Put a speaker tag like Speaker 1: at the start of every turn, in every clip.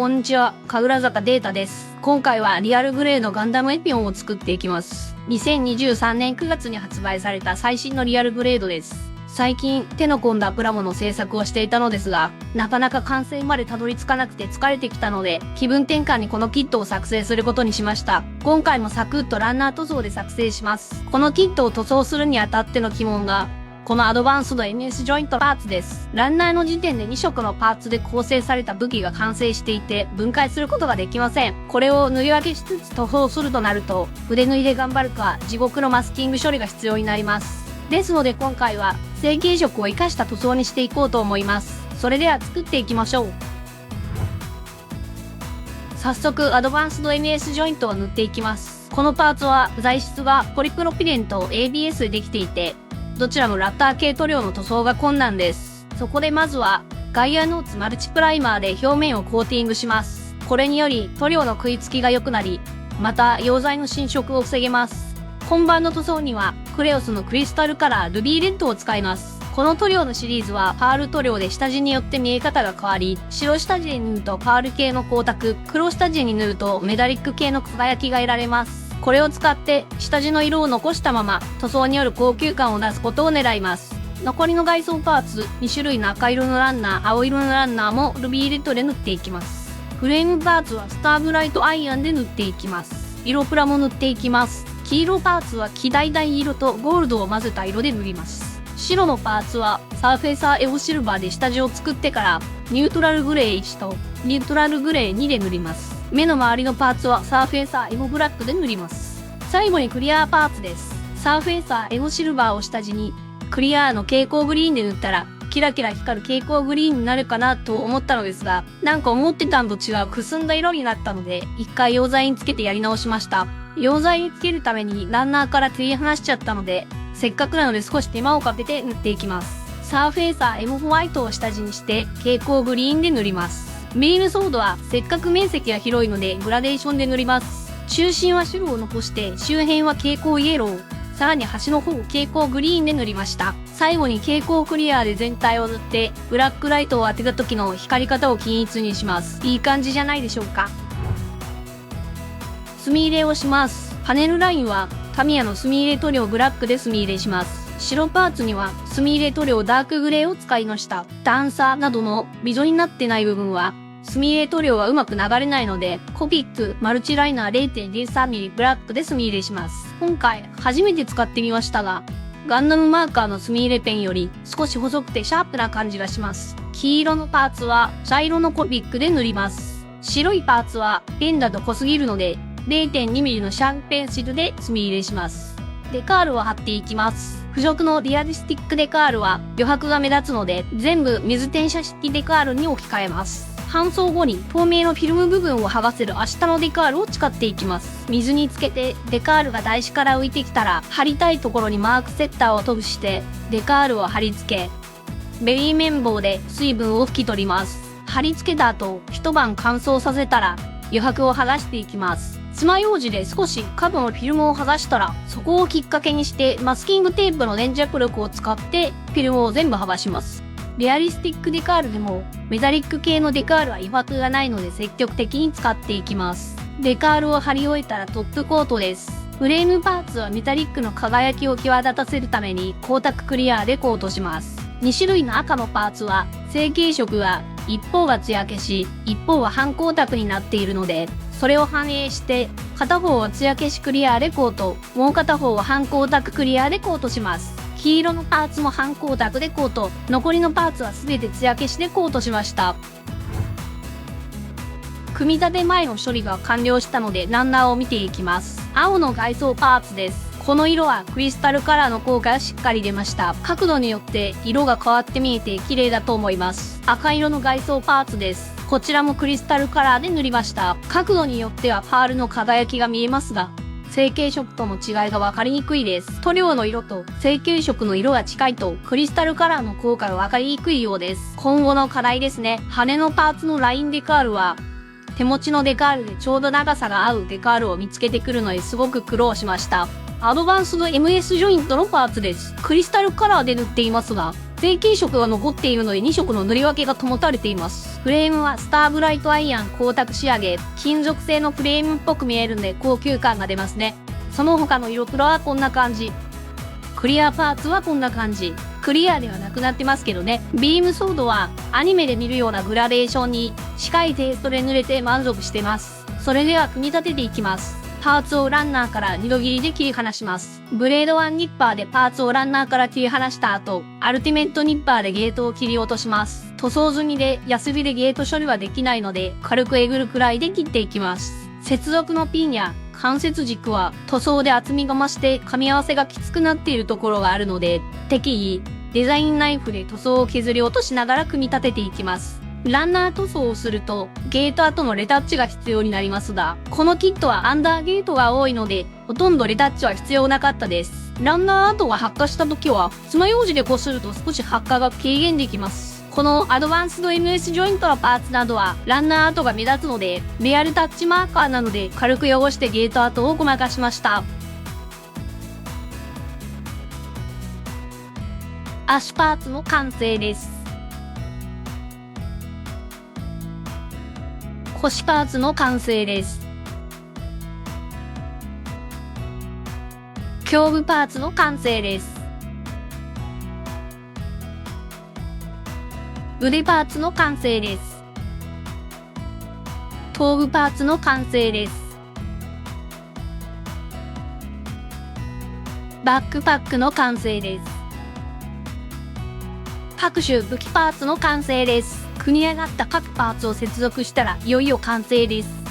Speaker 1: こんにちは、神楽坂データです。今回はリアルグレーのガンダムエピオンを作っていきます。2023年9月に発売された最新のリアルグレードです。最近、手の込んだプラモの制作をしていたのですが、なかなか完成までたどり着かなくて疲れてきたので、気分転換にこのキットを作成することにしました。今回もサクッとランナー塗装で作成します。このキットを塗装するにあたっての鬼門が、このアドバンスド MS ジョイントパーツです。ランナーの時点で2色のパーツで構成された武器が完成していて、分解することができません。これを塗り分けしつつ塗装するとなると、筆塗りで頑張るか、地獄のマスキング処理が必要になります。ですので今回は、成型色を活かした塗装にしていこうと思います。それでは作っていきましょう。早速、アドバンスド MS ジョイントを塗っていきます。このパーツは、材質がポリプロピレンと ABS でできていて、どちらもラッター系塗料の塗装が困難です。そこでまずは、ガイアノーツマルチプライマーで表面をコーティングします。これにより、塗料の食いつきが良くなり、また、溶剤の侵食を防げます。本番の塗装には、クレオスのクリスタルカラールビーレッドを使います。この塗料のシリーズは、パール塗料で下地によって見え方が変わり、白下地に塗るとパール系の光沢、黒下地に塗るとメタリック系の輝きが得られます。これを使って下地の色を残したまま塗装による高級感を出すことを狙います。残りの外装パーツ2種類の赤色のランナー、青色のランナーもルビーレッドで塗っていきます。フレームパーツはスターブライトアイアンで塗っていきます。色プラも塗っていきます。黄色パーツは黄橙色とゴールドを混ぜた色で塗ります。白のパーツはサーフェイサーエオシルバーで下地を作ってからニュートラルグレー1とニュートラルグレー2で塗ります。目の周りのパーツはサーフェイサーエモブラックで塗ります。最後にクリアーパーツです。サーフェイサーエモシルバーを下地にクリアーの蛍光グリーンで塗ったらキラキラ光る蛍光グリーンになるかなと思ったのですが、なんか思ってたんと違うくすんだ色になったので一回溶剤につけてやり直しました。溶剤につけるためにランナーから切り離しちゃったので、せっかくなので少し手間をかけて塗っていきます。サーフェイサーエモホワイトを下地にして蛍光グリーンで塗ります。メインソードはせっかく面積が広いのでグラデーションで塗ります。中心は白を残して周辺は蛍光イエロー、さらに端の方を蛍光グリーンで塗りました。最後に蛍光クリアーで全体を塗ってブラックライトを当てた時の光り方を均一にします。いい感じじゃないでしょうか。墨入れをします。パネルラインはタミヤの墨入れ塗料ブラックで墨入れします。白パーツには墨入れ塗料ダークグレーを使いました。段差などの溝になってない部分は墨入れ塗料がうまく流れないので、コピックマルチライナー 0.03mm ブラックで墨入れします。今回初めて使ってみましたが、ガンダムマーカーの墨入れペンより少し細くてシャープな感じがします。黄色のパーツは茶色のコピックで塗ります。白いパーツはペンだと濃すぎるので 0.2mm のシャープペンシルで墨入れします。デカールを貼っていきます。付属のリアリスティックデカールは余白が目立つので全部水転写式デカールに置き換えます。搬送後に透明のフィルム部分を剥がせる明日のデカールを使っていきます。水につけてデカールが台紙から浮いてきたら貼りたいところにマークセッターを通してデカールを貼り付け、ベリー綿棒で水分を拭き取ります。貼り付けた後一晩乾燥させたら余白を剥がしていきます。爪楊枝で少し角のフィルムを剥がしたら、そこをきっかけにしてマスキングテープの粘着力を使ってフィルムを全部剥がします。レアリスティックデカールでもメタリック系のデカールは余白がないので積極的に使っていきます。デカールを貼り終えたらトップコートです。フレームパーツはメタリックの輝きを際立たせるために光沢クリアーでコートします。2種類の赤のパーツは成型色が一方が艶消し、一方は半光沢になっているので、それを反映して片方は艶消しクリアーでコート、もう片方は半光沢クリアーでコートします。黄色のパーツも半光沢でコート、残りのパーツは全て艶消しでコートしました。組み立て前の処理が完了したのでランナーを見ていきます。青の外装パーツです。この色はクリスタルカラーの効果がしっかり出ました。角度によって色が変わって見えて綺麗だと思います。赤色の外装パーツです。こちらもクリスタルカラーで塗りました。角度によってはパールの輝きが見えますが、成型色との違いが分かりにくいです。塗料の色と成型色の色が近いとクリスタルカラーの効果が分かりにくいようです。今後の課題ですね。羽のパーツのラインデカールは手持ちのデカールでちょうど長さが合うデカールを見つけてくるのですごく苦労しました。アドバンスの MS ジョイントのパーツです。クリスタルカラーで塗っていますが、成型色が残っているので2色の塗り分けが保たれています。フレームはスターブライトアイアン光沢仕上げ、金属製のフレームっぽく見えるんで高級感が出ますね。その他の色黒はこんな感じ。クリアパーツはこんな感じ。クリアではなくなってますけどね。ビームソードはアニメで見るようなグラデーションに近いテイストで塗れて満足してます。それでは組み立てていきます。パーツをランナーから2度切りで切り離します。ブレード1ニッパーでパーツをランナーから切り離した後、アルティメットニッパーでゲートを切り落とします。塗装済みでヤスリでゲート処理はできないので、軽くえぐるくらいで切っていきます。接続のピンや関節軸は塗装で厚みが増して噛み合わせがきつくなっているところがあるので、適宜デザインナイフで塗装を削り落としながら組み立てていきます。ランナー塗装をするとゲート後のレタッチが必要になりますが、このキットはアンダーゲートが多いので、ほとんどレタッチは必要なかったです。ランナー跡が発火した時は、爪楊枝でこすると少し発火が軽減できます。このアドバンスド MS ジョイントのパーツなどはランナー跡が目立つので、レアルタッチマーカーなので軽く汚してゲート跡をごまかしました。足パーツの完成です。腰パーツの完成です。胸部パーツの完成です。腕パーツの完成です。頭部パーツの完成です。バックパックの完成です。各種武器パーツの完成です。組み上がった各パーツを接続したらいよいよ完成です。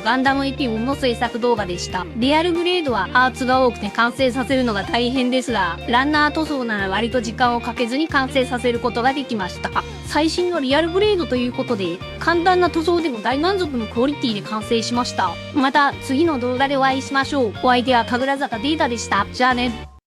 Speaker 1: ガンダムエピオンの制作動画でした。リアルグレードはパーツが多くて完成させるのが大変ですが、ランナー塗装なら割と時間をかけずに完成させることができました。最新のリアルグレードということで、簡単な塗装でも大満足のクオリティで完成しました。また次の動画でお会いしましょう。お相手は神楽坂データでした。じゃあね。